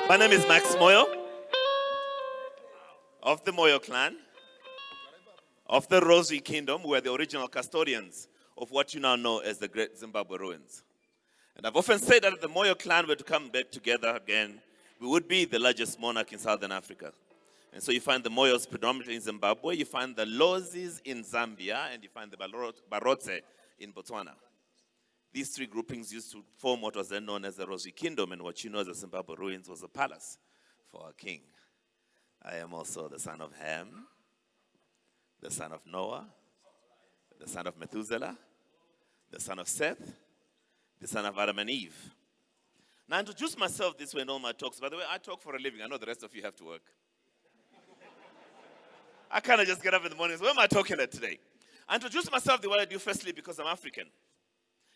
My name is Max Moyo of the Moyo clan, of the Rosy Kingdom. We're the original custodians of what you now know as the Great Zimbabwe Ruins. And I've often said that if the Moyo clan were to come back together again, we would be the largest monarch in Southern Africa. And so you find the Moyos predominantly in Zimbabwe, you find the Lozis in Zambia, and you find the Barotse in Botswana. These three groupings used to form what was then known as the Rosy Kingdom, and what you know as the Zimbabwe Ruins was a palace for our king. I am also the son of Ham, the son of Noah, the son of Methuselah, the son of Seth, the son of Adam and Eve. Now, I introduce myself this way in all my talks. By the way, I talk for a living. I know the rest of you have to work. I kind of just get up in the morning and say, where am I talking at today? I introduce myself the way I do firstly because I'm African.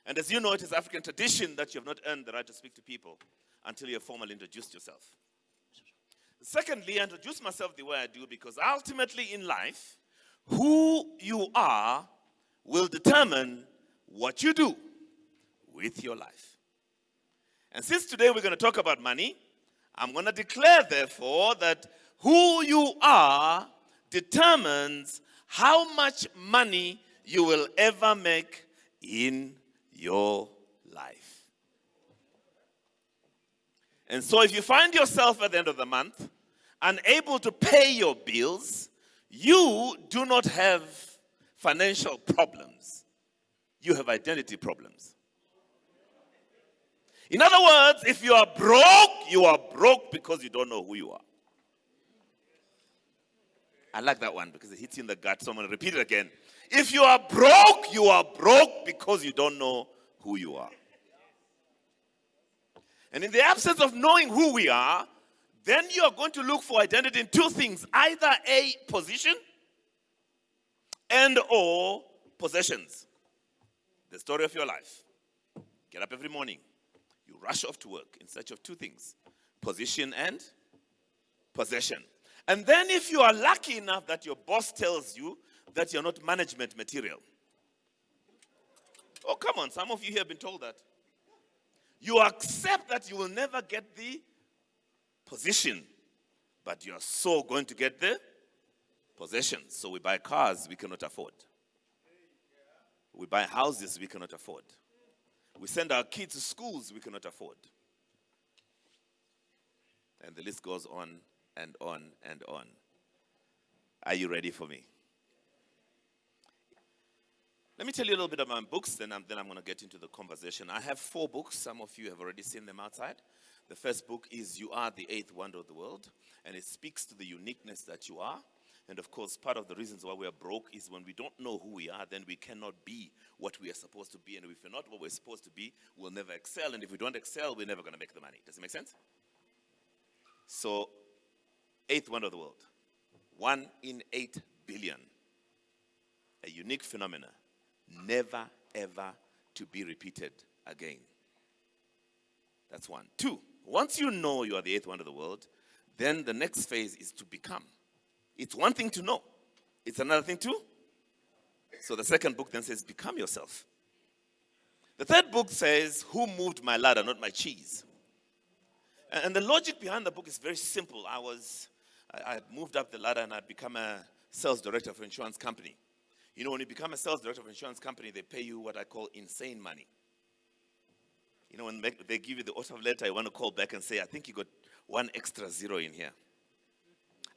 And as you know, it is African tradition that you have not earned the right to speak to people until you have formally introduced yourself. Secondly, I introduce myself the way I do because ultimately in life, who you are will determine what you do with your life. And since today we're going to talk about money, I'm going to declare, therefore, that who you are determines how much money you will ever make in your life. And so if you find yourself at the end of the month unable to pay your bills, you do not have financial problems. You have identity problems. In other words, if you are broke because you don't know who you are. I like that one because it hits you in the gut, so I'm going to repeat it again. If you are broke because you don't know who you are. And in the absence of knowing who we are, then you are going to look for identity in two things. Either a position and or possessions. The story of your life. Get up every morning. You rush off to work in search of two things. Position and possession. And then if you are lucky enough that your boss tells you that you're not management material. Oh, come on. Some of you here have been told that. You accept that you will never get the position, but you're so going to get the possession. So we buy cars we cannot afford. We buy houses we cannot afford. We send our kids to schools we cannot afford. And the list goes on and on and on. Are you ready for me? Let me tell you a little bit about my books, then I'm going to get into the conversation. I have 4 books. Some of you have already seen them outside. The first book is You Are the Eighth Wonder of the World, and it speaks to the uniqueness that you are. And of course, part of the reasons why we are broke is when we don't know who we are, then we cannot be what we are supposed to be. And if we're not what we're supposed to be, we'll never excel. And if we don't excel, we're never going to make the money. Does it make sense? So, eighth wonder of the world. 1 in 8 billion. A unique phenomenon. Never, ever to be repeated again. That's 1. 2, once you know you are the 8th wonder of the world, then the next phase is to become. It's one thing to know. It's another thing to. So the second book then says, become yourself. The third book says, who moved my ladder, not my cheese? And the logic behind the book is very simple. I moved up the ladder and I'd become a sales director for an insurance company. You know, when you become a sales director of an insurance company, they pay you what I call insane money. You know, when they give you the offer letter, you want to call back and say, I think you got 1 extra 0 in here.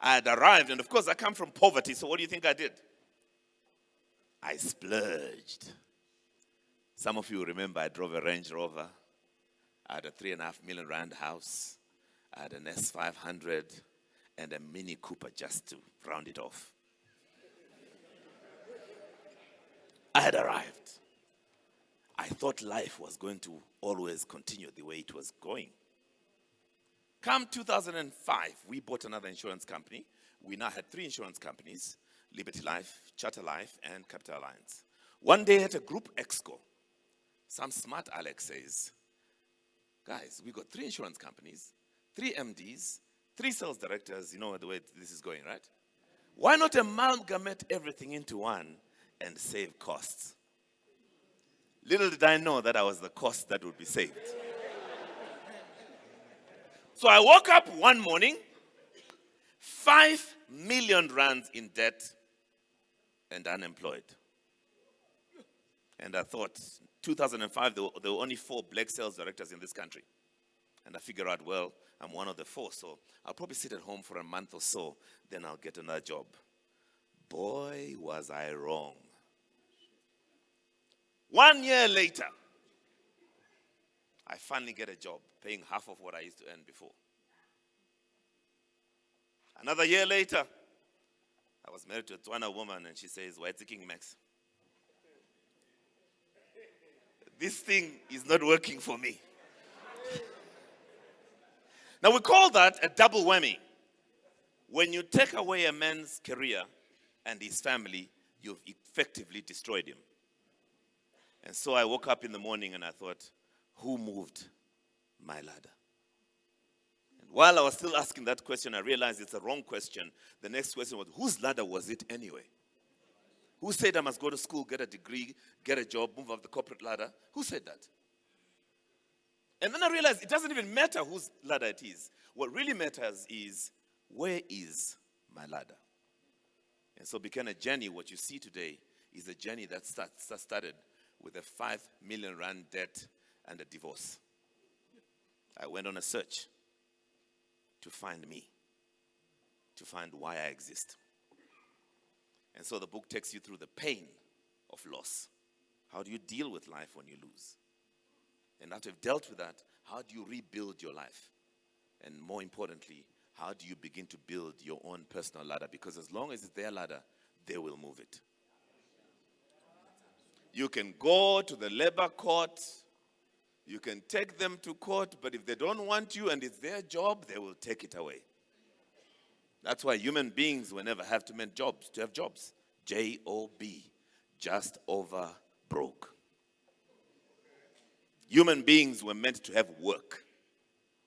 I had arrived, and of course, I come from poverty, so what do you think I did? I splurged. Some of you remember I drove a Range Rover. I had a 3.5 million rand house. I had an S500 and a Mini Cooper just to round it off. I had arrived. I thought life was going to always continue the way it was going. Come 2005, we bought another insurance company. We now had 3 insurance companies, Liberty Life, Charter Life, and Capital Alliance. One day at a group exco, some smart Alex says, guys, we got 3 insurance companies, 3 MDs, 3 sales directors. You know the way this is going, right? Why not amalgamate everything into one and save costs? Little did I know that I was the cost that would be saved. So I woke up one morning, 5 million rands in debt and unemployed. And I thought, 2005, there were only 4 black sales directors in this country. And I figured out, well, I'm one of the 4, so I'll probably sit at home for a month or so, then I'll get another job. Boy, was I wrong. 1 year later, I finally get a job, paying half of what I used to earn before. Another year later, I was married to a Tswana woman, and she says, "Why King Max? This thing is not working for me." Now, we call that a double whammy. When you take away a man's career and his family, you've effectively destroyed him. And so I woke up in the morning and I thought, who moved my ladder? And while I was still asking that question, I realized it's a wrong question. The next question was, whose ladder was it anyway? Who said I must go to school, get a degree, get a job, move up the corporate ladder? Who said that? And then I realized it doesn't even matter whose ladder it is. What really matters is, where is my ladder? And so became a journey. What you see today is a journey that started with a 5 million rand debt and a divorce. I went on a search to find me, to find why I exist. And so the book takes you through the pain of loss. How do you deal with life when you lose? And after you've dealt with that, how do you rebuild your life? And more importantly, how do you begin to build your own personal ladder? Because as long as it's their ladder, they will move it. You can go to the labor court, you can take them to court, but if they don't want you and it's their job, they will take it away. That's why human beings will never have to have jobs. J-O-B, just over broke. Human beings were meant to have work.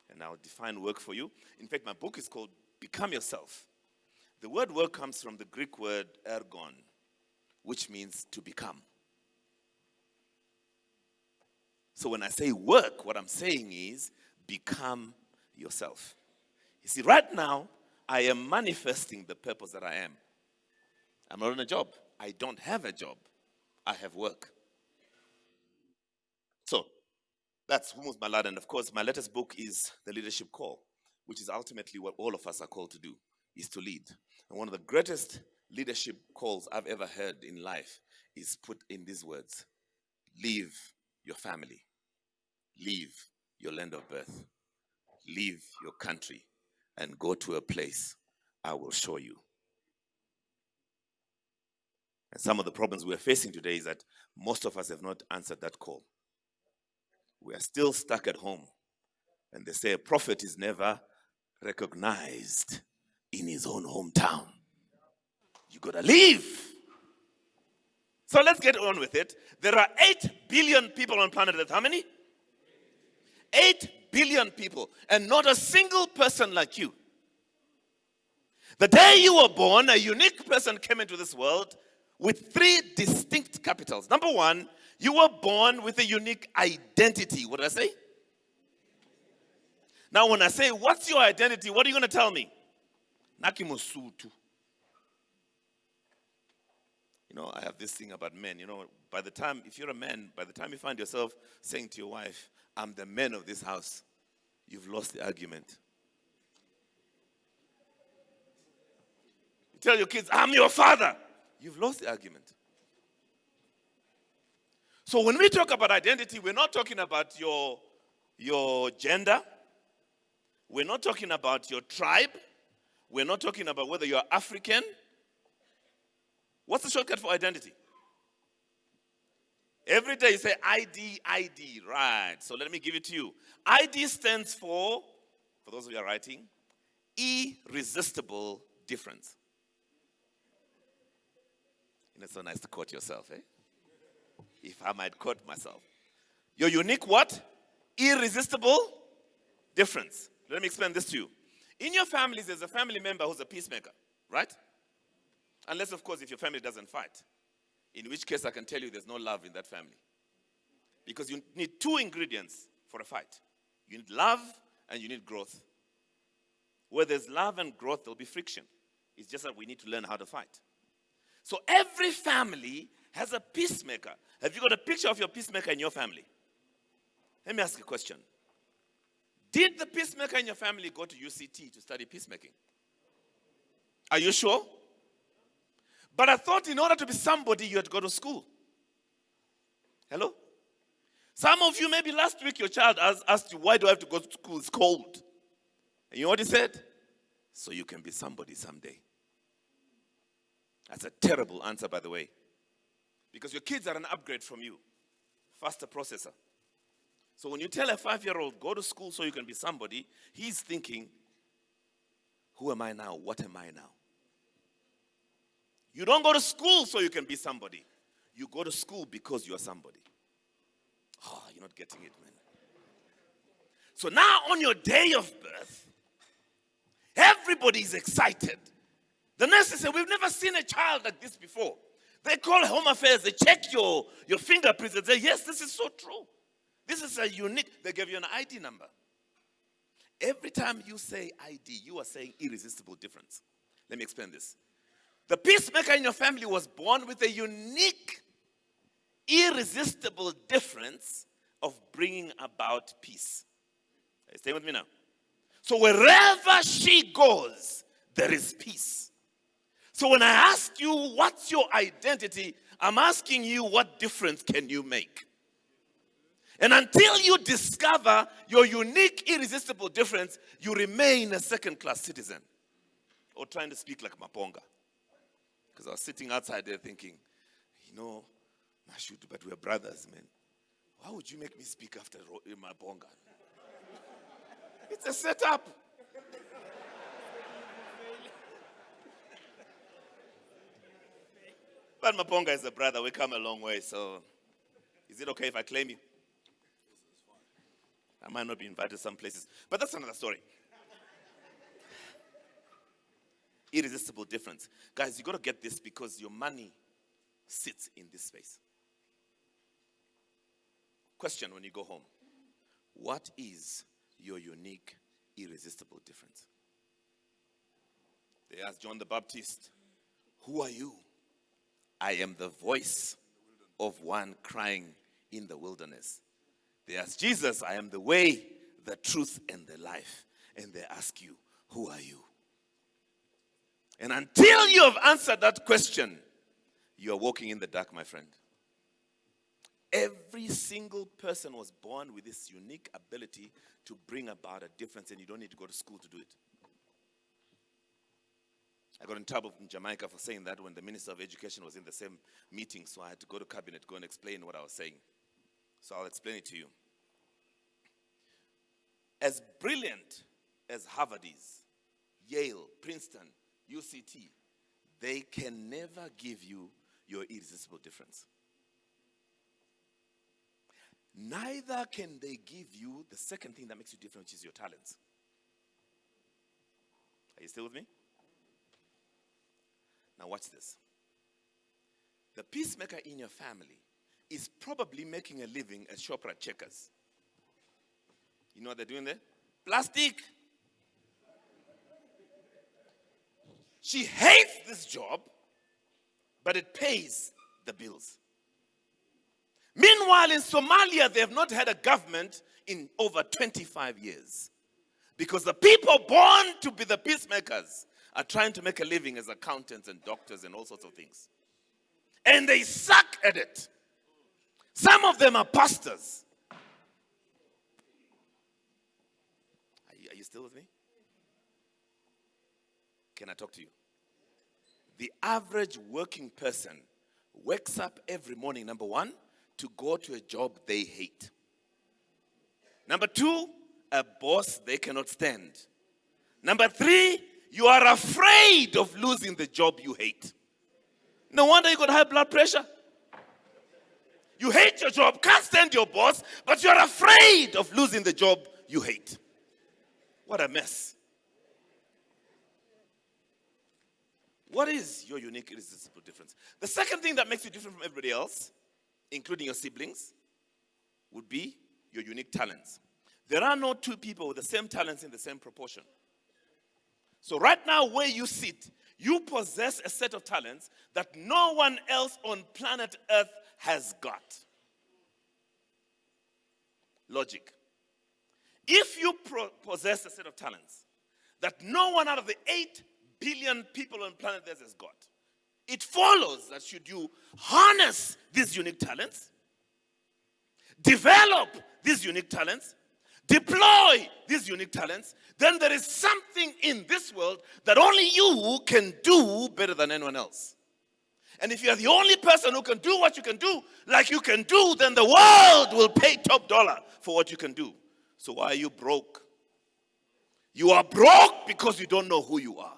And I'll define work for you. In fact, my book is called Become Yourself. The word work comes from the Greek word ergon, which means to become. So when I say work, what I'm saying is become yourself. You see, right now, I am manifesting the purpose that I am. I'm not on a job. I don't have a job. I have work. So, that's who moves my ladder. And of course, my latest book is The Leadership Call, which is ultimately what all of us are called to do, is to lead. And one of the greatest leadership calls I've ever heard in life is put in these words: leave your family, leave your land of birth, leave your country, and go to a place I will show you. And some of the problems we're facing today is that most of us have not answered that call. We are still stuck at home. And they say a prophet is never recognized in his own hometown. You gotta leave. So let's get on with it. There are 8 billion people on planet Earth. How many? 8 billion people. And not a single person like you. The day you were born, a unique person came into this world with 3 distinct capitals. Number 1, you were born with a unique identity. What did I say? Now, when I say, what's your identity? What are you going to tell me? Nakimusutu. You know, I have this thing about men. You know, by the time, if you're a man, by the time you find yourself saying to your wife, I'm the man of this house, you've lost the argument. You tell your kids, I'm your father. You've lost the argument. So when we talk about identity, we're not talking about your gender. We're not talking about your tribe. We're not talking about whether you're African. What's the shortcut for identity? Every day you say ID, right. So let me give it to you. ID stands for those of you who are writing, irresistible difference. It's so nice to quote yourself, eh? If I might quote myself. Your unique what? Irresistible difference. Let me explain this to you. In your families, there's a family member who's a peacemaker, right? Unless, of course, if your family doesn't fight. In which case, I can tell you there's no love in that family. Because you need 2 ingredients for a fight. You need love and you need growth. Where there's love and growth, there'll be friction. It's just that we need to learn how to fight. So every family has a peacemaker. Have you got a picture of your peacemaker in your family? Let me ask you a question. Did the peacemaker in your family go to UCT to study peacemaking? Are you sure? But I thought in order to be somebody, you had to go to school. Hello? Some of you, maybe last week, your child asked you, why do I have to go to school? It's cold. And you know what he said? So you can be somebody someday. That's a terrible answer, by the way. Because your kids are an upgrade from you. Faster processor. So when you tell a 5-year-old, go to school so you can be somebody, he's thinking, who am I now? What am I now? You don't go to school so you can be somebody. You go to school because you are somebody. Oh, you're not getting it, man. So now on your day of birth, everybody is excited. The nurses say, we've never seen a child like this before. They call Home Affairs, they check your fingerprints and say, yes, this is so true. This is a unique, they give you an ID number. Every time you say ID, you are saying irresistible difference. Let me explain this. The peacemaker in your family was born with a unique, irresistible difference of bringing about peace. Are you staying with me now? So wherever she goes, there is peace. So when I ask you, what's your identity? I'm asking you, what difference can you make? And until you discover your unique, irresistible difference, you remain a second-class citizen. Or trying to speak like Maponga. Because I was sitting outside there thinking, Mashudu, but we're brothers, man. Why would you make me speak after Maponga? It's a setup. But Maponga is a brother. We come a long way, so is it okay if I claim you? I might not be invited some places, but that's another story. Irresistible difference. Guys, you got to get this because your money sits in this space. Question when you go home. What is your unique, irresistible difference? They asked John the Baptist, who are you? I am the voice of one crying in the wilderness. They asked Jesus, I am the way, the truth, and the life. And they ask you, who are you? And until you have answered that question, you are walking in the dark, my friend. Every single person was born with this unique ability to bring about a difference, and you don't need to go to school to do it. I got in trouble in Jamaica for saying that when the Minister of Education was in the same meeting, so I had to go to cabinet, go and explain what I was saying. So I'll explain it to you. As brilliant as Harvard is, Yale, Princeton, UCT, they can never give you your irresistible difference. Neither can they give you the second thing that makes you different, which is your talents. Are you still with me? Now watch this. The peacemaker in your family is probably making a living as Shoprite checkers. You know what they're doing there? Plastic. She hates this job, but it pays the bills. Meanwhile, in Somalia, they have not had a government in over 25 years. Because the people born to be the peacemakers are trying to make a living as accountants and doctors and all sorts of things. And they suck at it. Some of them are pastors. Are you still with me? Can I talk to you? The average working person wakes up every morning, number one, to go to a job they hate. Number two, a boss they cannot stand. Number three, you are afraid of losing the job you hate. No wonder you got high blood pressure. You hate your job, can't stand your boss, but you're afraid of losing the job you hate. What a mess. What is your unique, irresistible difference? The second thing that makes you different from everybody else, including your siblings, would be your unique talents. There are no two people with the same talents in the same proportion. So right now where you sit, you possess a set of talents that no one else on planet Earth has got. Logic. If you possess a set of talents that no one out of the 8 billion people on planet Earth has got, it follows that should you harness these unique talents, develop these unique talents, deploy these unique talents, then there is something in this world that only you can do better than anyone else. And if you're the only person who can do what you can do like you can do, then the world will pay top dollar for what you can do. So why are you broke? You are broke because you don't know who you are.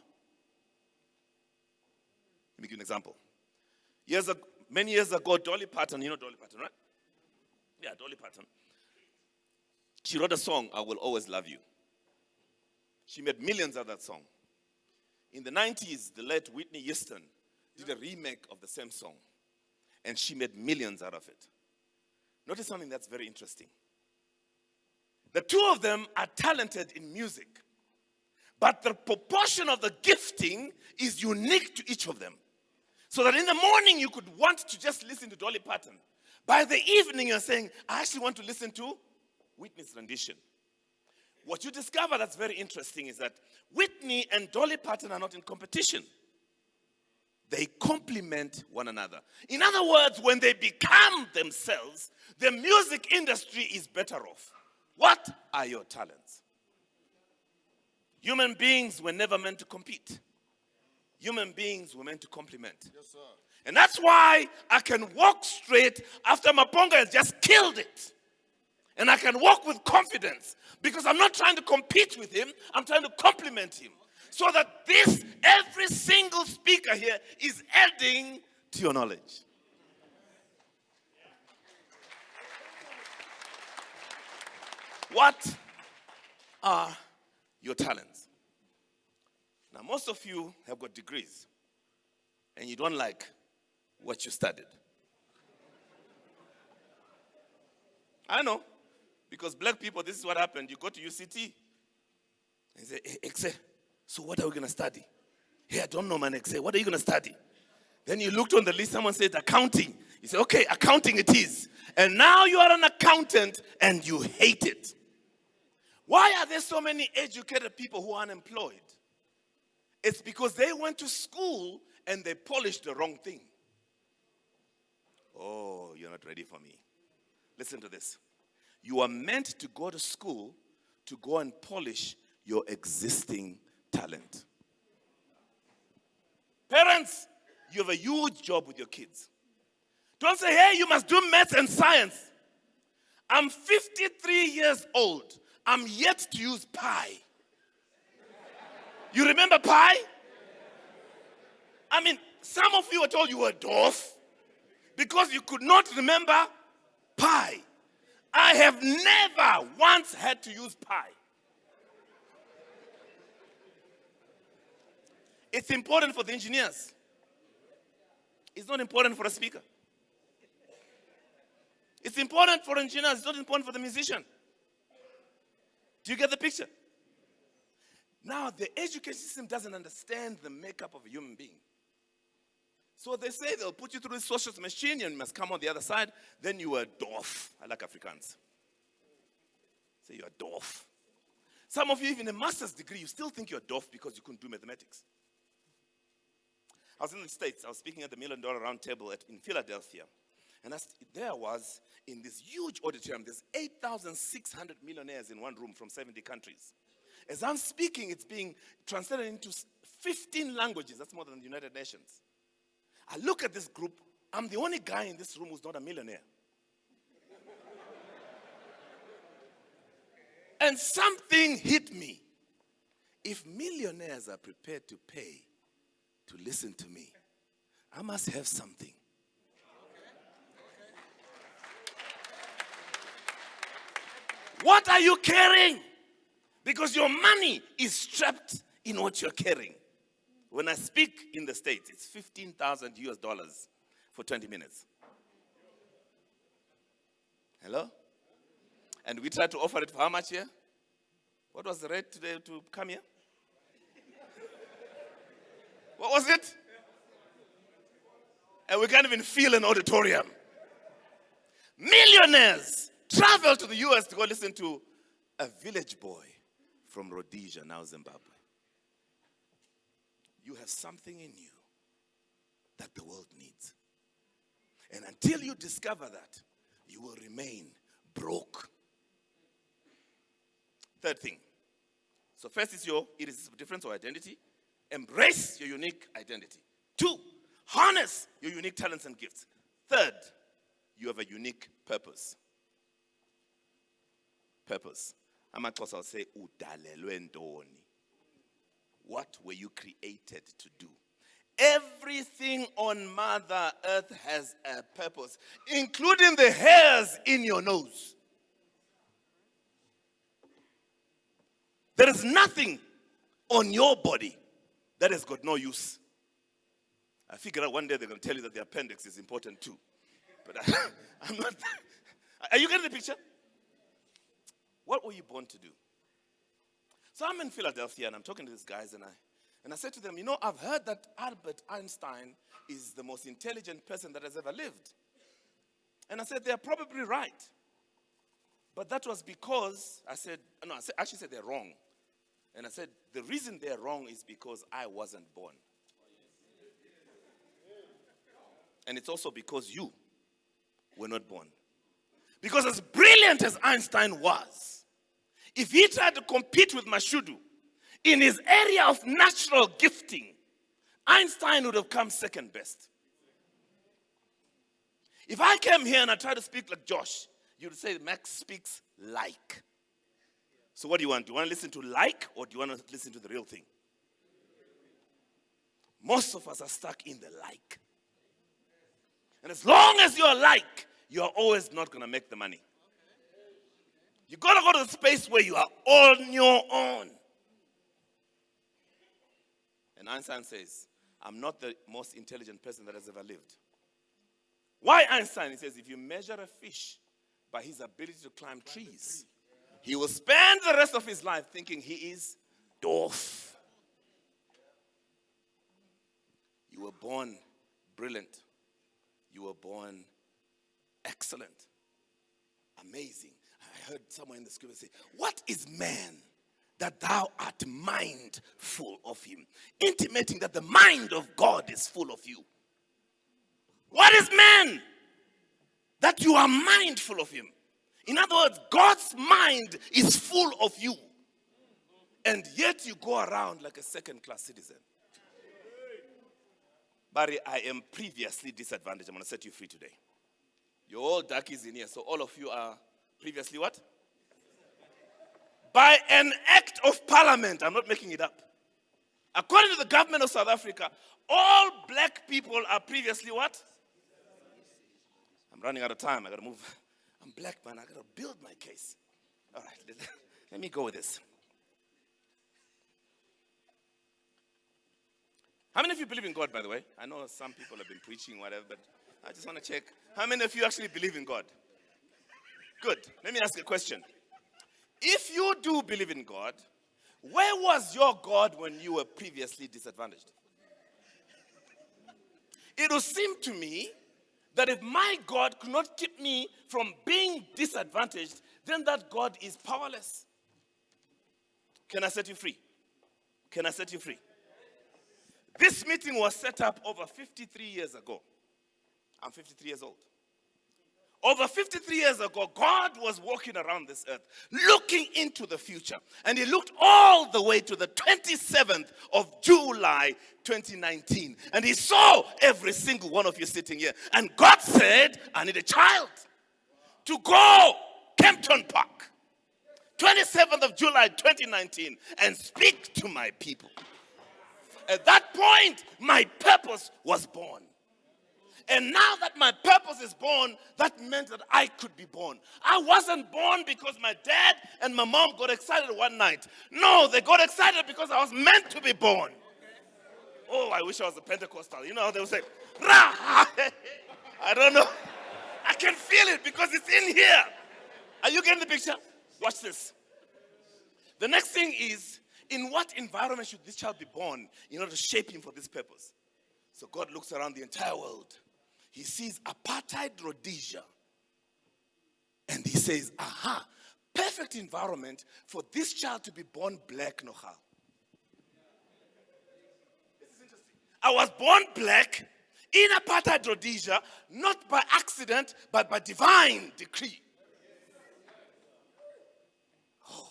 Let me give you an example. Many years ago, Dolly Parton, you know Dolly Parton, right? Yeah, Dolly Parton. She wrote a song, I Will Always Love You. She made millions of that song. In the 90s, the late Whitney Houston did a remake of the same song. And she made millions out of it. Notice something that's very interesting. The two of them are talented in music. But the proportion of the gifting is unique to each of them. So that in the morning you could want to just listen to Dolly Parton. By the evening you're saying, I actually want to listen to Whitney's rendition. What you discover that's very interesting is that Whitney and Dolly Parton are not in competition. They complement one another. In other words, when they become themselves, the music industry is better off. What are your talents? Human beings were never meant to compete. Human beings were meant to complement. Yes, sir. And that's why I can walk straight after Maponga has just killed it. And I can walk with confidence because I'm not trying to compete with him. I'm trying to complement him. So that every single speaker here is adding to your knowledge. What are your talents? Now, most of you have got degrees, and you don't like what you studied. I know, because black people, this is what happened. You go to UCT, and you say, hey, Exe, so what are we going to study? Hey, I don't know, man, Exe, what are you going to study? Then you looked on the list, someone said accounting. You say, okay, accounting it is. And now you are an accountant, and you hate it. Why are there so many educated people who are unemployed? It's because they went to school and they polished the wrong thing. Oh, you're not ready for me. Listen to this. You are meant to go to school to go and polish your existing talent. Parents, you have a huge job with your kids. Don't say, hey, you must do maths and science. I'm 53 years old. I'm yet to use pi. You remember pi? I mean, some of you were told you were dwarf because you could not remember pi. I have never once had to use pi. It's important for the engineers. It's not important for a speaker. It's important for engineers. It's not important for the musician. Do you get the picture? Now, the education system doesn't understand the makeup of a human being. So they say they'll put you through the social machine and you must come on the other side. Then you are dwarf. I like Afrikaans. Say you're dwarf. Some of you, even a master's degree, you still think you're dwarf because you couldn't do mathematics. I was in the States. I was speaking at the $1 Million Round Table in Philadelphia. And there I was in this huge auditorium. There's 8,600 millionaires in one room from 70 countries. As I'm speaking, it's being translated into 15 languages. That's more than the United Nations. I look at this group. I'm the only guy in this room who's not a millionaire. And something hit me. If millionaires are prepared to pay to listen to me, I must have something. What are you carrying? Because your money is trapped in what you're carrying. When I speak in the States, it's $15,000 for 20 minutes. Hello? And we try to offer it for how much here? What was the rate today to come here? What was it? And we can't even feel an auditorium. Millionaires travel to the US to go listen to a village boy from Rhodesia, now Zimbabwe. You have something in you that the world needs. And until you discover that, you will remain broke. Third thing. So first is your difference of identity. Embrace your unique identity. 2, harness your unique talents and gifts. Third, you have a unique purpose. Purpose. Amaxhosa will say, udalelwe ntoni. What were you created to do? Everything on Mother Earth has a purpose, including the hairs in your nose. There is nothing on your body that has got no use. I figure out one day they're going to tell you that the appendix is important too. But I'm not. Are you getting the picture? What were you born to do? So I'm in Philadelphia and I'm talking to these guys and I said to them, you know, I've heard that Albert Einstein is the most intelligent person that has ever lived. And I said, they're probably right. But that was because, I actually said they're wrong. And I said, the reason they're wrong is because I wasn't born. And it's also because you were not born. Because as brilliant as Einstein was, if he tried to compete with Mashudu in his area of natural gifting, Einstein would have come second best. If I came here and I tried to speak like Josh, you'd say Max speaks like. So what do you want? Do you want to listen to like, or do you want to listen to the real thing? Most of us are stuck in the like. And as long as you're like, you're always not going to make the money. You got to go to the space where you are on your own. And Einstein says, I'm not the most intelligent person that has ever lived. Why Einstein? He says, if you measure a fish by his ability to climb trees, he will spend the rest of his life thinking he is dwarf. You were born brilliant. You were born excellent. Amazing. I heard someone in the scripture say, what is man that thou art mindful of him? Intimating that the mind of God is full of you. What is man that you are mindful of him? In other words, God's mind is full of you. And yet you go around like a second-class citizen. Barry, I am previously disadvantaged. I'm going to set you free today. You're all darkies in here, so all of you are previously what? By an act of parliament. I'm not making it up. According to the government of South Africa, all black people are previously what? I'm running out of time. I got to move. I'm black, man. I got to build my case. All right, let me go with this. How many of you believe in God, by the way? I know some people have been preaching, whatever, but I just want to check. How many of you actually believe in God? Good. Let me ask you a question. If you do believe in God, where was your God when you were previously disadvantaged? It will seem to me that if my God could not keep me from being disadvantaged, then that God is powerless. Can I set you free? Can I set you free? This meeting was set up over 53 years ago. I'm 53 years old. Over 53 years ago, God was walking around this earth, looking into the future. And he looked all the way to the 27th of July, 2019. And he saw every single one of you sitting here. And God said, I need a child to go Kempton Park, 27th of July, 2019, and speak to my people. At that point, my purpose was born. And now that my purpose is born, that meant that I could be born. I wasn't born because my dad and my mom got excited one night. No, they got excited because I was meant to be born. Oh, I wish I was a Pentecostal. You know, they would say, Rah! I don't know. I can feel it because it's in here. Are you getting the picture? Watch this. The next thing is, in what environment should this child be born in order to shape him for this purpose? So God looks around the entire world. He sees apartheid Rhodesia. And he says, aha, perfect environment for this child to be born black, Nochal. This is interesting. I was born black in apartheid Rhodesia, not by accident, but by divine decree. Oh.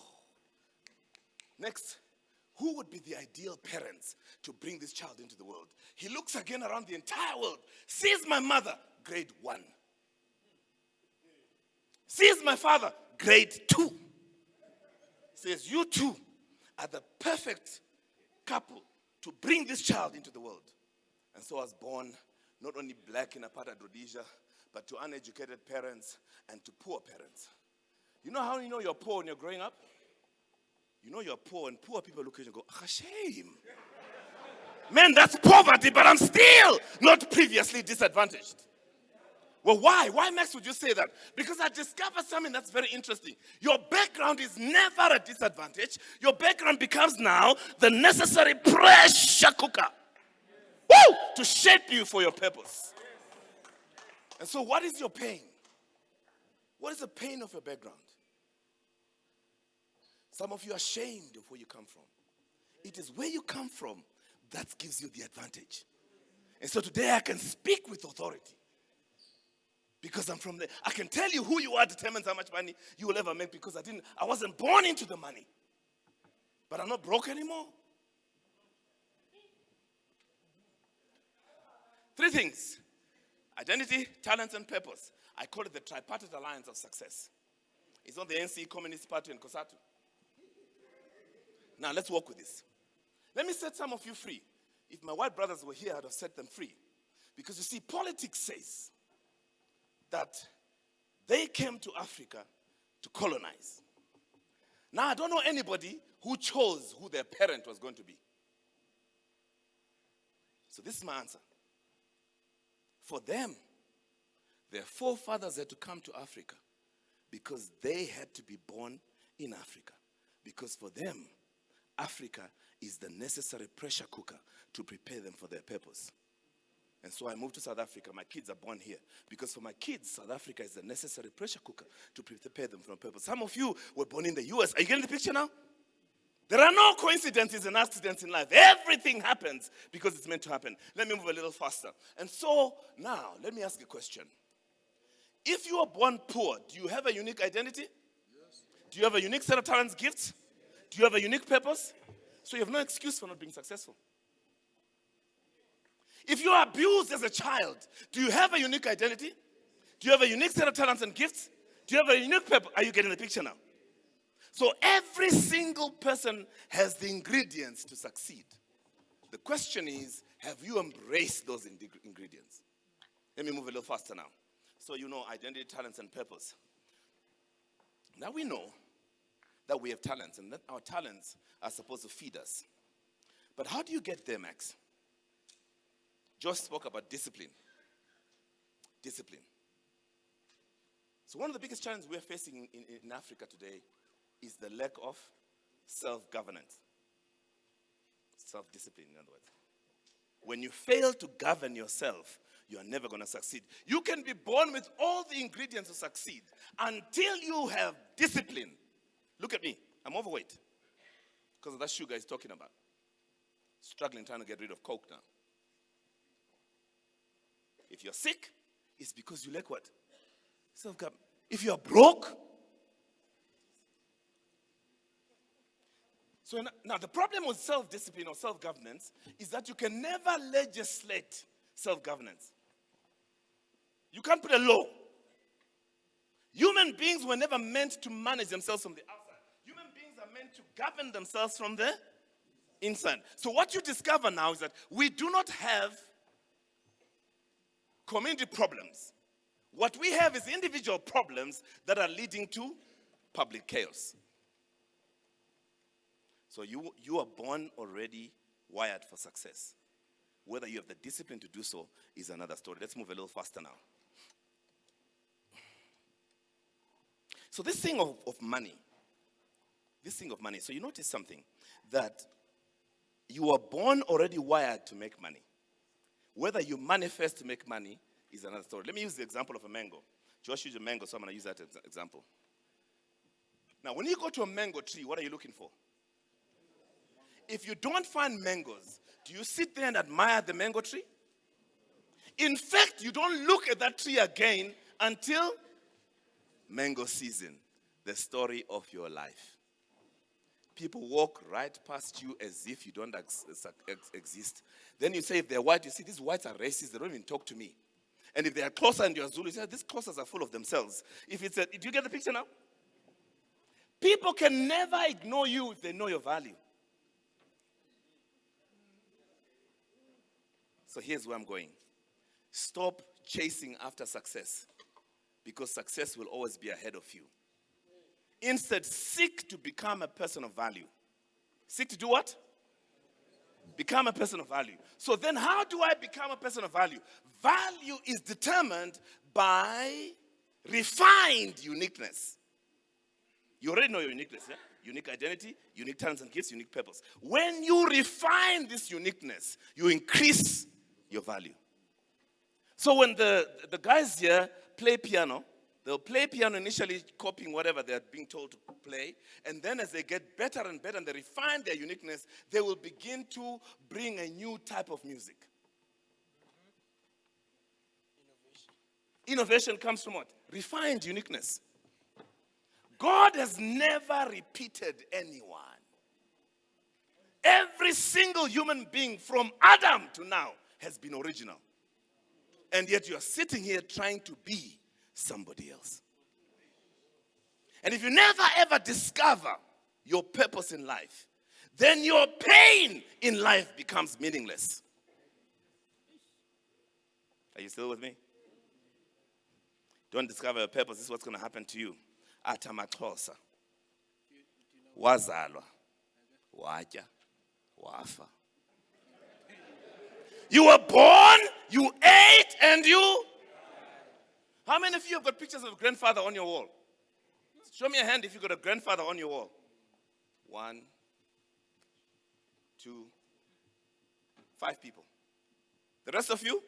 Next, who would be the ideal parents to bring this child into the world? He looks again around the entire world, sees my mother, grade 1. Sees my father, grade 2. Says, you two are the perfect couple to bring this child into the world. And so I was born not only black in apartheid Rhodesia, but to uneducated parents and to poor parents. You know how you know you're poor when you're growing up? You know you're poor, and poor people look at you and go, ah, shame. Man, that's poverty, but I'm still not previously disadvantaged. Well, why? Why, Max, would you say that? Because I discovered something that's very interesting. Your background is never a disadvantage. Your background becomes now the necessary pressure cooker. Woo! To shape you for your purpose. And so what is your pain? What is the pain of your background? Some of you are ashamed of where you come from. It is where you come from that gives you the advantage. And so today I can speak with authority. Because I'm from there. I can tell you who you are determines how much money you will ever make, because I wasn't born into the money. But I'm not broke anymore. 3 things: identity, talents, and purpose. I call it the tripartite alliance of success. It's not the NC Communist Party and COSATU. Now let's work with this. Let me set some of you free. If my white brothers were here, I'd have set them free. Because you see, politics says that they came to Africa to colonize. Now, I don't know anybody who chose who their parent was going to be. So this is my answer. For them, their forefathers had to come to Africa because they had to be born in Africa. Because for them, Africa is the necessary pressure cooker to prepare them for their purpose. And so I moved to South Africa. My kids are born here. Because for my kids, South Africa is the necessary pressure cooker to prepare them for a purpose. Some of you were born in the US. Are you getting the picture now? There are no coincidences and accidents in life. Everything happens because it's meant to happen. Let me move a little faster. And so now, let me ask a question. If you are born poor, do you have a unique identity? Yes. Do you have a unique set of talents, gifts? Do you have a unique purpose? So you have no excuse for not being successful. If you are abused as a child, do you have a unique identity? Do you have a unique set of talents and gifts? Do you have a unique purpose? Are you getting the picture now? So every single person has the ingredients to succeed. The question is, have you embraced those ingredients? Let me move a little faster now. So you know identity, talents, and purpose. Now we know that we have talents, and that our talents are supposed to feed us. But how do you get there, Max? Josh spoke about discipline. Discipline. So one of the biggest challenges we're facing in Africa today is the lack of self-governance. Self-discipline, in other words. When you fail to govern yourself, you are never going to succeed. You can be born with all the ingredients to succeed until you have discipline. Look at me. I'm overweight because of that sugar he's talking about. Struggling trying to get rid of Coke now. If you're sick, it's because you lack what? Self-governance. If you're broke, so now the problem with self-discipline or self-governance is that you can never legislate self-governance. You can't put a law. Human beings were never meant to manage themselves from the outside. Human beings are meant to govern themselves from the inside. So what you discover now is that we do not have community problems. What we have is individual problems that are leading to public chaos. So you are born already wired for success. Whether you have the discipline to do so is another story. Let's move a little faster now. So this thing of money, this thing of money. So you notice something, that you are born already wired to make money. Whether you manifest to make money is another story. Let me use the example of a mango. Josh used a mango, so I'm going to use that example. Now, when you go to a mango tree, what are you looking for? If you don't find mangoes, do you sit there and admire the mango tree? In fact, you don't look at that tree again until mango season, the story of your life. People walk right past you as if you don't exist. Then you say, if they're white, you see, these whites are racist, they don't even talk to me. And if they are Xhosa and you're Zulu, you say, these Xhosas are full of themselves. If it's do you get the picture now? People can never ignore you if they know your value. So here's where I'm going. Stop chasing after success, because success will always be ahead of you. Instead, seek to become a person of value. Seek to do what? Become a person of value. So then how do I become a person of value? Value is determined by refined uniqueness. You already know your uniqueness, yeah? Unique identity, unique talents and gifts, unique purpose. When you refine this uniqueness, you increase your value. So when the guys here play piano, they'll play piano initially copying whatever they're being told to play. And then as they get better and better and they refine their uniqueness, they will begin to bring a new type of music. Innovation comes from what? Refined uniqueness. God has never repeated anyone. Every single human being from Adam to now has been original. And yet you are sitting here trying to be somebody else. And if you never ever discover your purpose in life, then your pain in life becomes meaningless. Are you still with me? Don't discover your purpose, this is what's going to happen to you. Atamaxhosa. Wazalwa. Watya. Wafa. You were born, you ate, and you... How many of you have got pictures of grandfather on your wall? Show me a hand if you got a grandfather on your wall. 1, 2, 5 people. The rest of you?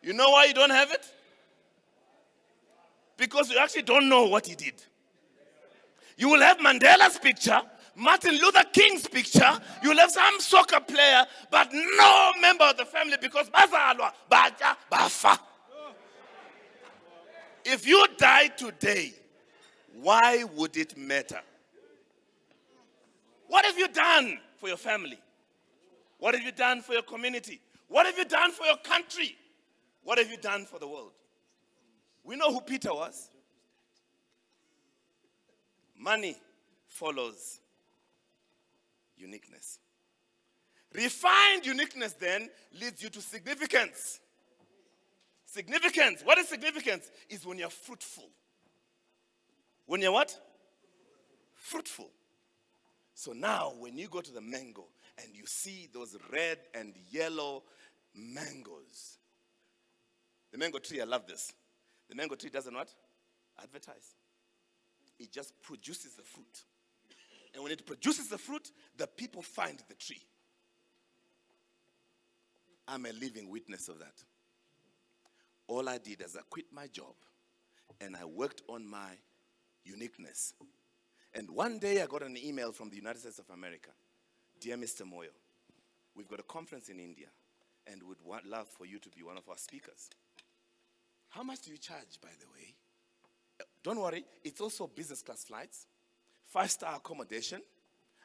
You know why you don't have it? Because you actually don't know what he did. You will have Mandela's picture, Martin Luther King's picture, you will have some soccer player, but no member of the family, because bazalwa, baja, bafa. If you die today, why would it matter? What have you done for your family? What have you done for your community? What have you done for your country? What have you done for the world? We know who Peter was. Money follows uniqueness. Refined uniqueness then leads you to significance. Significance. What is significance? Is when you're fruitful. When you're what? Fruitful. So now when you go to the mango and you see those red and yellow mangoes. The mango tree, I love this. The mango tree doesn't what? Advertise. It just produces the fruit. And when it produces the fruit, the people find the tree. I'm a living witness of that. All I did is I quit my job and I worked on my uniqueness. And one day I got an email from the United States of America. Dear Mr. Moyo, we've got a conference in India and would love for you to be one of our speakers. How much do you charge, by the way? Don't worry, it's also business class flights, 5-star accommodation,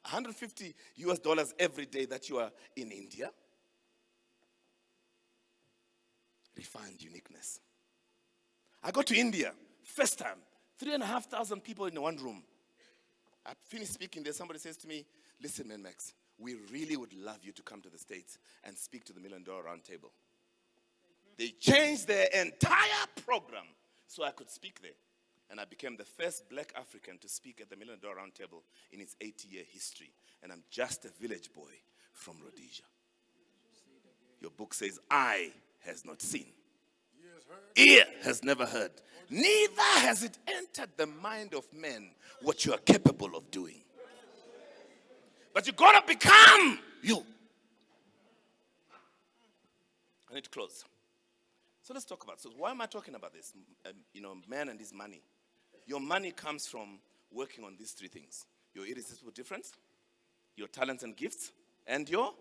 $150 every day that you are in India. Refined uniqueness. I go to India, first time, 3,500 people in one room. I finished speaking there, somebody says to me, listen, man, Max, we really would love you to come to the States and speak to the $1 Million Round Table. They changed their entire program so I could speak there. And I became the first black African to speak at the $1 Million Round Table in its 80-year history. And I'm just a village boy from Rhodesia. Your book says, eye has not seen. Ear has never heard. Neither has it entered the mind of men what you are capable of doing. But you got to become you. I need to close. So let's talk about, so why am I talking about this? Man and his money. Your money comes from working on these three things. Your irresistible difference, your talents and gifts, and your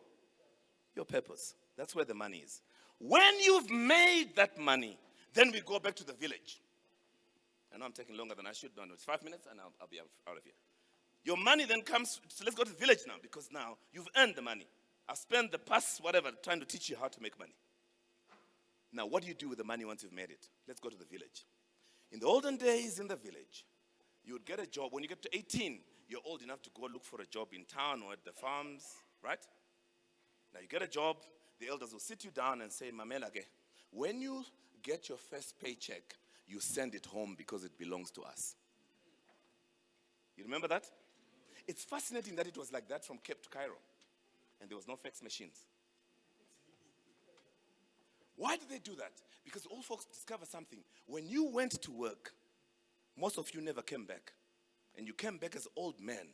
purpose. That's where the money is. When you've made that money, then we go back to the village. I know I'm taking longer than I should. No, it's 5 minutes and I'll be out of here. Your money then comes, so let's go to the village now, because now you've earned the money. I've spent the past whatever trying to teach you how to make money. Now, what do you do with the money once you've made it? Let's go to the village. In the olden days in the village, you would get a job. When you get to 18, you're old enough to go look for a job in town or at the farms, right? Now, you get a job. The elders will sit you down and say, Mamelage, when you get your first paycheck, you send it home because it belongs to us. You remember that? It's fascinating that it was like that from Cape to Cairo. And there was no fax machines. Why did they do that? Because old folks discovered something. When you went to work, most of you never came back. And you came back as old men.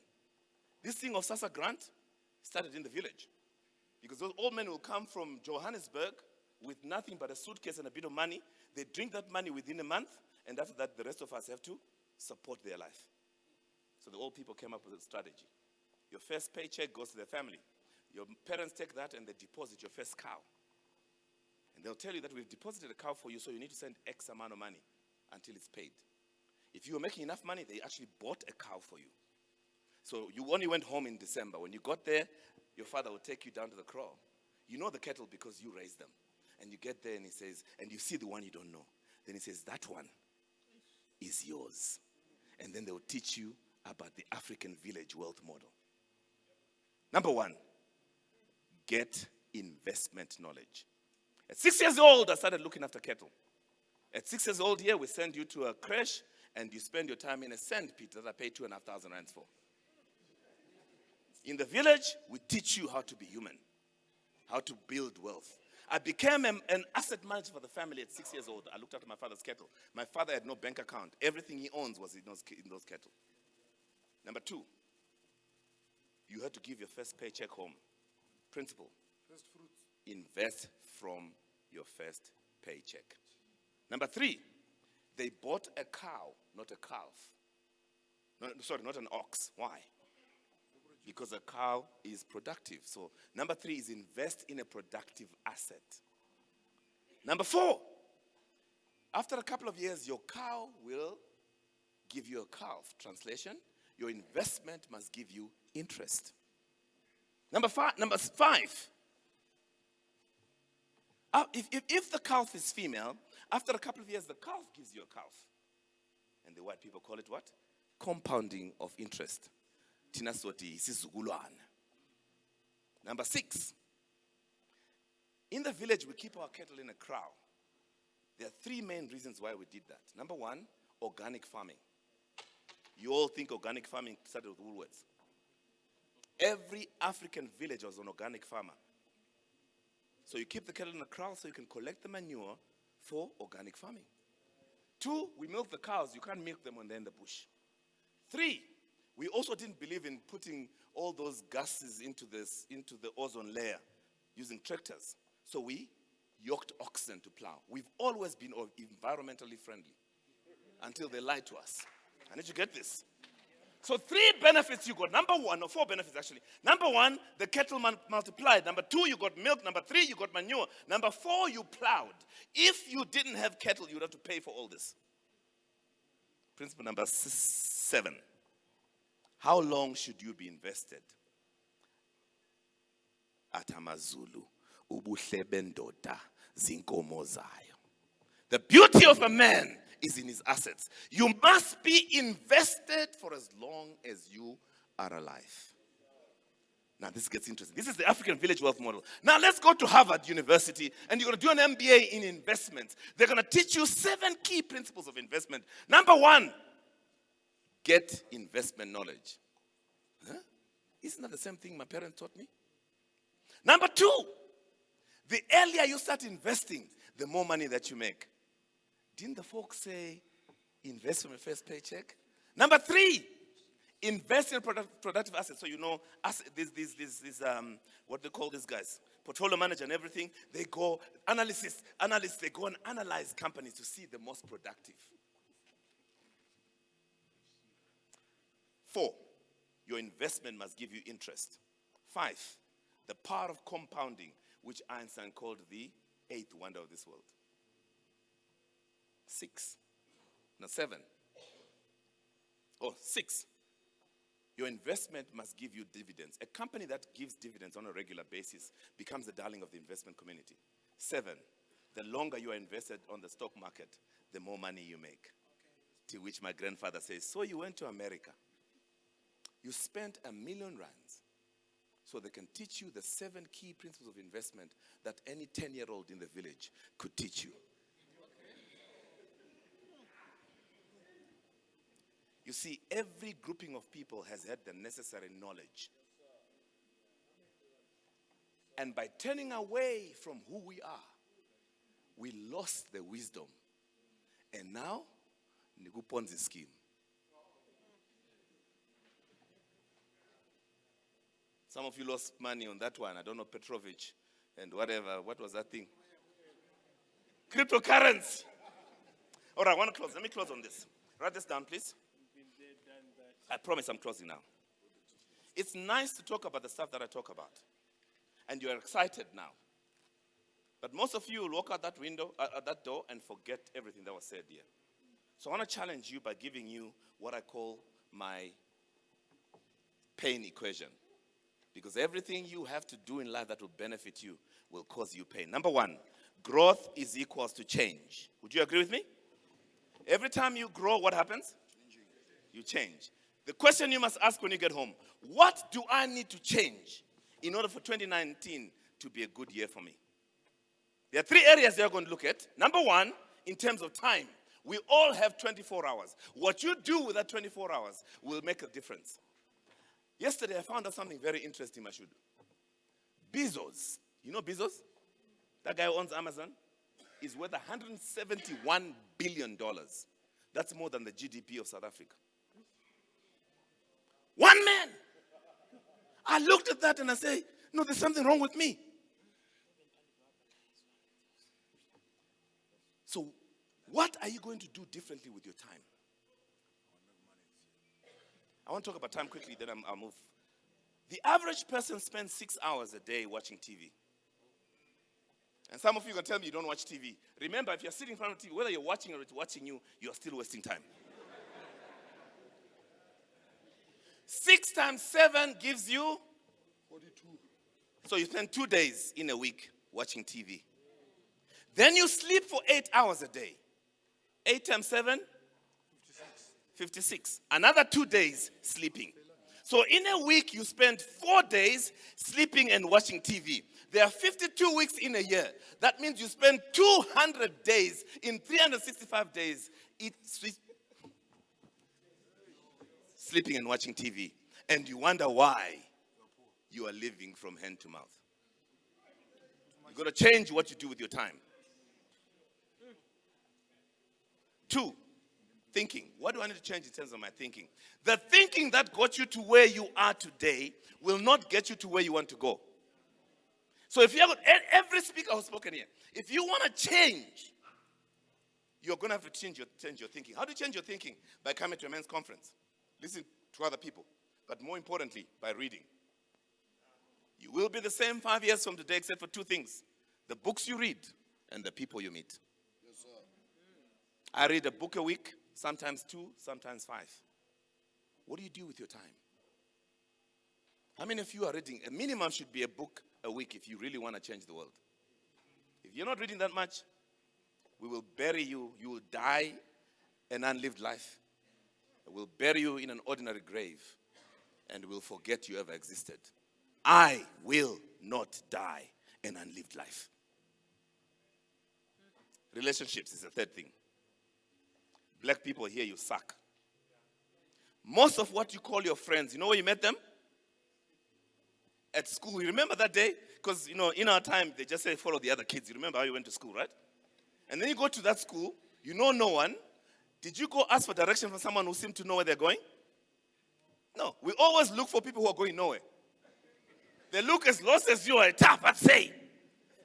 This thing of Sasa Grant started in the village. Because those old men will come from Johannesburg with nothing but a suitcase and a bit of money. They drink that money within a month. And after that, the rest of us have to support their life. So the old people came up with a strategy. Your first paycheck goes to the family. Your parents take that and they deposit your first cow. And they'll tell you that we've deposited a cow for you, so you need to send X amount of money until it's paid. If you were making enough money, they actually bought a cow for you. So you only went home in December. When you got there, your father would take you down to the kraal. You know the cattle because you raised them. And you get there and he says, and you see the one you don't know. Then he says, that one is yours. And then they will teach you about the African village wealth model. Number one, get investment knowledge. At 6 years old, I started looking after cattle. At 6 years old here, we send you to a creche and you spend your time in a sandpit that I pay 2,500 rands for. In the village, we teach you how to be human, how to build wealth. I became an asset manager for the family at 6 years old. I looked after my father's cattle. My father had no bank account. Everything he owns was in those cattle. Number two, you had to give your first paycheck home. Principle. First fruits. Invest from your first paycheck. Number three, they bought a cow, not a calf. Not an ox. Why? Because a cow is productive. So number three is invest in a productive asset. Number four, after a couple of years, your cow will give you a calf. Translation, your investment must give you interest. Number five, if the calf is female, after a couple of years, the calf gives you a calf. And the white people call it what? Compounding of interest. Tina soti sizugulwana. Number six, in the village, we keep our cattle in a kraal. There are three main reasons why we did that. Number one, organic farming. You all think organic farming started with Woolworths. Every African village was an organic farmer. So you keep the cattle in a kraal so you can collect the manure for organic farming. Two, we milk the cows. You can't milk them when they're in the bush. Three, we also didn't believe in putting all those gases into the ozone layer using tractors. So we yoked oxen to plow. We've always been environmentally friendly until they lied to us. I need you to get this. So three benefits you got. Number one, or four benefits actually. Number one, the cattle multiplied. Number two, you got milk. Number three, you got manure. Number four, you plowed. If you didn't have cattle, you would have to pay for all this. Principle number 7. How long should you be invested? Atamazulu, ubuhle bendoda zinkomo zayo. The beauty of a man is in his assets. You must be invested for as long as you are alive. Now this gets interesting. This is the African village wealth model. Now let's go to Harvard University and you're going to do an MBA in investments. They're going to teach you 7 key principles of investment. Number 1, get investment knowledge. Huh? Isn't that the same thing my parents taught me? Number 2, the earlier you start investing, the more money that you make. Didn't the folks say Invest from your first paycheck. Number 3, invest in productive assets. So what they call these guys, portfolio manager and everything. They go analysts. They go and analyze companies to see the most productive. 4, your investment must give you interest. 5, the power of compounding, which Einstein called the 8th wonder of this world. 6, 6, your investment must give you dividends. A company that gives dividends on a regular basis becomes the darling of the investment community. 7, the longer you are invested on the stock market, the more money you make. To which my grandfather says, so you went to America. You spent R1 million so they can teach you the 7 key principles of investment that any 10-year-old in the village could teach you. You see, every grouping of people has had the necessary knowledge. And by turning away from who we are, we lost the wisdom. And now, Nigu Ponzi scheme. Some of you lost money on that one. I don't know, Petrovich and whatever. What was that thing? Cryptocurrency. All right, I want to close. Let me close on this. Write this down, please. I promise I'm closing now. It's nice to talk about the stuff that I talk about. And you're excited now. But most of you will walk out that window, that door, and forget everything that was said here. So I want to challenge you by giving you what I call my pain equation. Because everything you have to do in life that will benefit you will cause you pain. Number 1, growth is equals to change. Would you agree with me? Every time you grow, what happens? You change. The question you must ask when you get home, what do I need to change in order for 2019 to be a good year for me? There are 3 areas they're going to look at. Number 1, in terms of time. We all have 24 hours. What you do with that 24 hours will make a difference. Yesterday, I found out something very interesting, Mashud. Bezos, you know Bezos? That guy who owns Amazon is worth $171 billion. That's more than the GDP of South Africa. One man. I looked at that and I say, no, there's something wrong with me. So, what are you going to do differently with your time? I want to talk about time quickly, then I'll move. The average person spends 6 hours a day watching TV. And some of you can tell me you don't watch TV. Remember, if you're sitting in front of TV, whether you're watching or it's watching you, you're still wasting time. 6 times 7 gives you 42. So you spend 2 days in a week watching TV. Then you sleep for 8 hours a day. 8 times 7? 56. Another 2 days sleeping. So in a week, you spend 4 days sleeping and watching TV. There are 52 weeks in a year. That means you spend 200 days in 365 days sleeping and watching TV. And you wonder why you are living from hand to mouth. You've got to change what you do with your time. 2, thinking. What do I need to change in terms of my thinking? The thinking that got you to where you are today will not get you to where you want to go. So if you have every speaker who's spoken here, if you want to change, you're going to have to change your thinking. How do you change your thinking? By coming to a men's conference. Listen to other people. But more importantly, by reading. You will be the same 5 years from today except for 2 things. The books you read and the people you meet. Yes, sir. I read a book a week, sometimes 2, sometimes 5. What do you do with your time? How many of you are reading? A minimum should be a book a week if you really want to change the world. If you're not reading that much, we will bury you. You will die an unlived life. We'll bury you in an ordinary grave. And we'll forget you ever existed. I will not die an unlived life. Relationships is the 3rd thing. Black people here, you suck. Most of what you call your friends, you know where you met them? At school. You remember that day? Because, in our time, they just say follow the other kids. You remember how you went to school, right? And then you go to that school, you know no one, Did you go ask for direction from someone who seemed to know where they're going? No. We always look for people who are going nowhere. They look as lost as you are, tough, but say.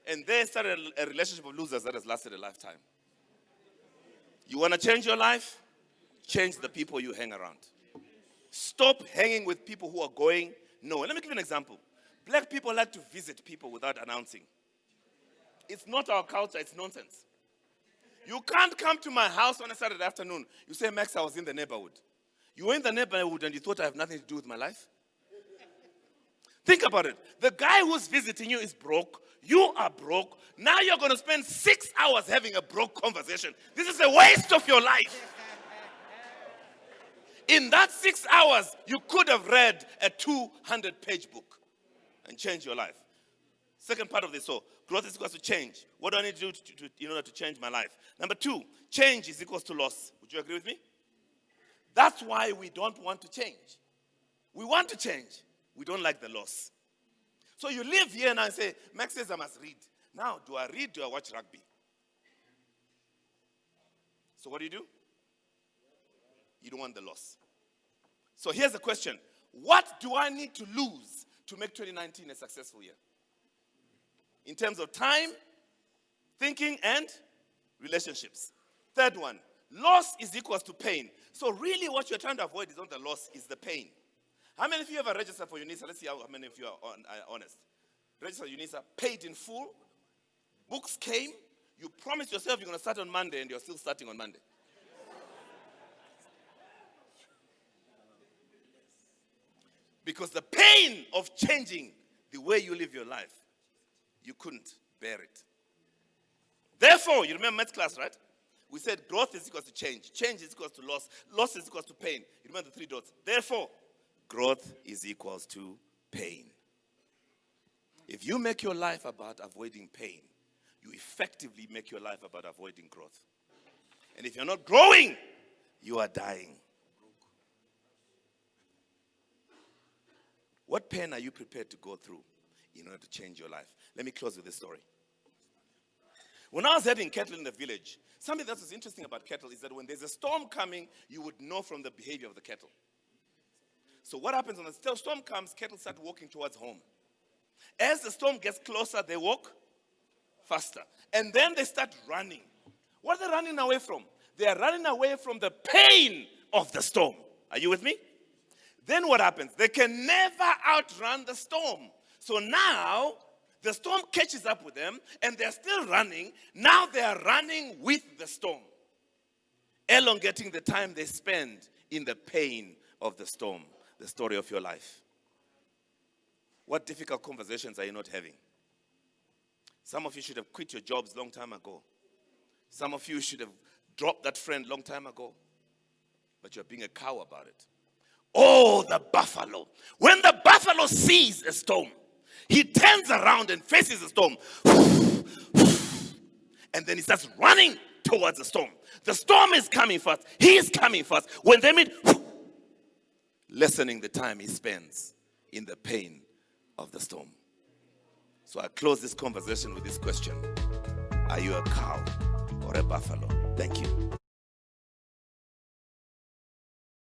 And they started a relationship of losers that has lasted a lifetime. You want to change your life? Change the people you hang around. Stop hanging with people who are going nowhere. Let me give you an example. Black people like to visit people without announcing. It's not our culture, it's nonsense. You can't come to my house on a Saturday afternoon. You say, Max, I was in the neighborhood. You were in the neighborhood and you thought I have nothing to do with my life? Think about it. The guy who's visiting you is broke. You are broke. Now you're going to spend 6 hours having a broke conversation. This is a waste of your life. In that 6 hours, you could have read a 200-page book and changed your life. Second part of this, so growth is equal to change. What do I need to do in order to change my life? Number 2, change is equal to loss. Would you agree with me? That's why we don't want to change. We want to change. We don't like the loss. So you live here now and say, Max says I must read. Now, do I read? Do I watch rugby? So what do? You don't want the loss. So here's the question. What do I need to lose to make 2019 a successful year? In terms of time, thinking, and relationships. Third one, loss is equal to pain. So really what you're trying to avoid is not the loss, it's the pain. How many of you ever registered for UNISA? Let's see how many of you are honest. Registered UNISA, paid in full, books came, you promised yourself you're going to start on Monday and you're still starting on Monday. Because the pain of changing the way you live your life, you couldn't bear it. Therefore, you remember math class, right? We said growth is equal to change. Change is equal to loss. Loss is equal to pain. You remember the 3 dots. Therefore, growth is equal to pain. If you make your life about avoiding pain, you effectively make your life about avoiding growth. And if you're not growing, you are dying. What pain are you prepared to go through in order to change your life? Let me close with this story. When I was herding cattle in the village, something that was interesting about cattle is that when there's a storm coming, you would know from the behavior of the cattle. So what happens when the storm comes, cattle start walking towards home. As the storm gets closer, they walk faster. And then they start running. What are they running away from? They are running away from the pain of the storm. Are you with me? Then what happens? They can never outrun the storm. So now, the storm catches up with them, and they're still running. Now they are running with the storm, elongating the time they spend in the pain of the storm. The story of your life. What difficult conversations are you not having? Some of you should have quit your jobs long time ago. Some of you should have dropped that friend long time ago. But you're being a cow about it. Oh, the buffalo. When the buffalo sees a storm, he turns around and faces the storm. And then he starts running towards the storm. The storm is coming fast. He is coming fast. When they meet, lessening the time he spends in the pain of the storm. So I close this conversation with this question. Are you a cow or a buffalo? Thank you.